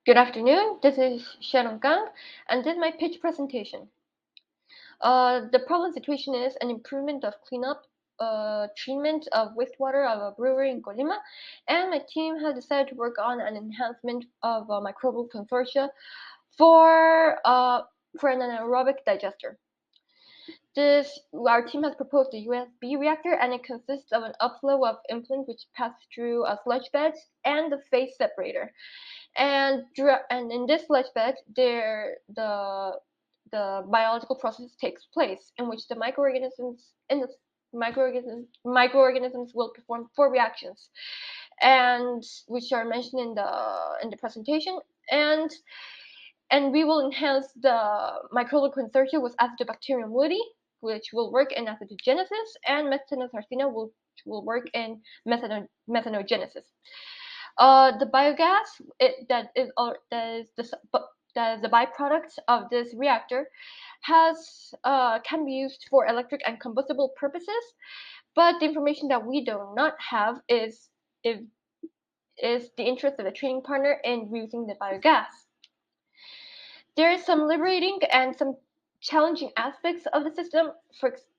Good afternoon, this is Sharon Kang, and this is my pitch presentation. The problem situation is an improvement of cleanup treatment of wastewater of a brewery in Colima, and my team has decided to work on an enhancement of a microbial consortia for, uh, for an anaerobic digester. Our team has proposed a USB reactor, and it consists of an upflow of implant which passes through a sludge bed and the phase separator. And in this sludge bed, the biological process takes place in which the microorganisms will perform four reactions, and which are mentioned in the presentation. And we will enhance the microbial consortia with Acidobacterium moodii, which will work in acidogenesis, and Methanosarcina will work in methanogenesis. The biogas that is the byproduct of this reactor has can be used for electric and combustible purposes, but the information that we do not have if is the interest of the trading partner in using the biogas. There is some liberating and some challenging aspects of the system.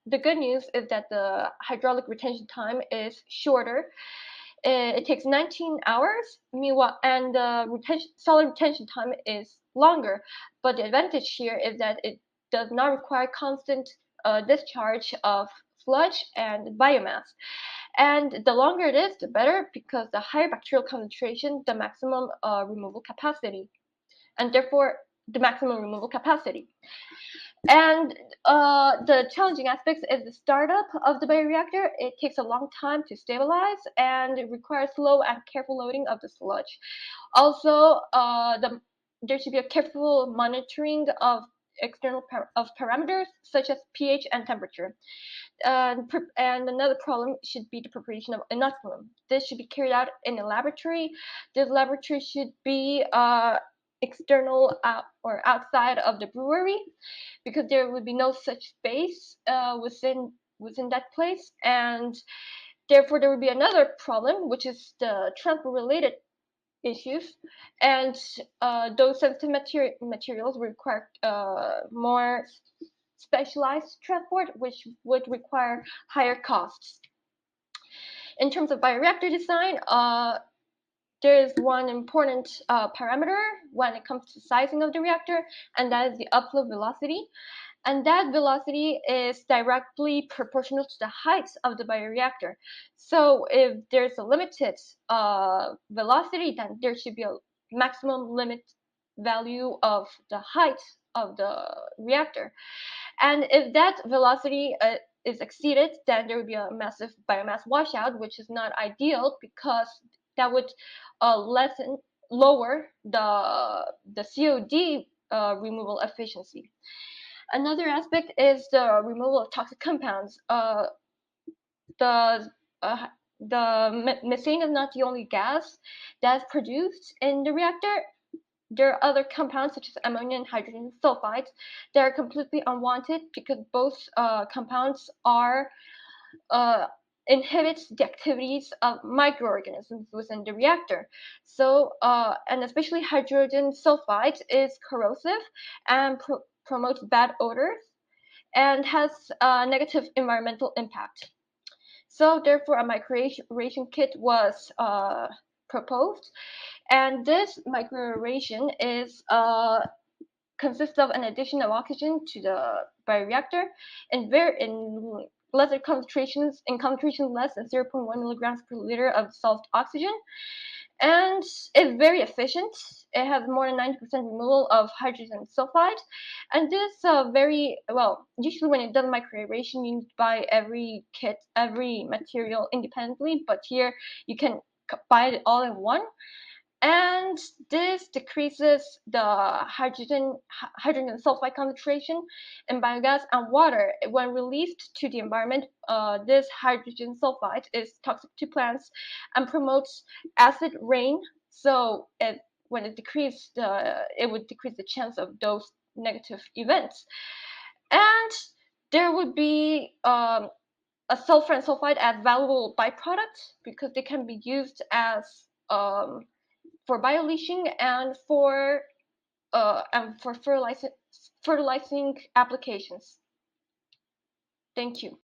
The good news is that the hydraulic retention time is shorter. It takes 19 hours, meanwhile, and the solid retention time is longer. But the advantage here is that it does not require constant discharge of sludge and biomass. And the longer it is, the better, because the higher bacterial concentration, the maximum removal capacity, and therefore the maximum removal capacity. And the challenging aspects is the startup of the bioreactor. It takes a long time to stabilize, and it requires slow and careful loading of the sludge. Also, there should be a careful monitoring of parameters such as pH and temperature. And another problem should be the preparation of inoculum. This should be carried out in a laboratory. This laboratory should be external or outside of the brewery, because there would be no such space within that place, and therefore there would be another problem, which is the transport related issues, and those sensitive materials require more specialized transport, which would require higher costs. In terms of bioreactor design, there is one important parameter when it comes to sizing of the reactor, and that is the upflow velocity. And that velocity is directly proportional to the height of the bioreactor. So if there's a limited velocity, then there should be a maximum limit value of the height of the reactor. And if that velocity is exceeded, then there would be a massive biomass washout, which is not ideal, because that would lower the COD removal efficiency. Another aspect is the removal of toxic compounds. The uh, the methane is not the only gas that's produced in the reactor. There are other compounds such as ammonia and hydrogen sulfides that are completely unwanted, because both compounds are inhibits the activities of microorganisms within the reactor. So, and especially hydrogen sulfide is corrosive and promotes bad odors and has a negative environmental impact. So therefore, a microaeration kit was proposed, and this microaeration is consists of an addition of oxygen to the bioreactor in lesser concentrations, in concentration less than 0.1 milligrams per liter of dissolved oxygen, and it's very efficient. It has more than 90% removal of hydrogen sulfide, and this very well. Usually, when it does microaeration, you need to buy every material independently, but here you can buy it all in one, and this decreases the hydrogen sulfide concentration in biogas and water. When released to the environment, this hydrogen sulfide is toxic to plants and promotes acid rain. So when it would decrease the chance of those negative events. And there would be a sulfur and sulfide as valuable byproducts, because they can be used as for bioleaching and for fertilizing applications. Thank you.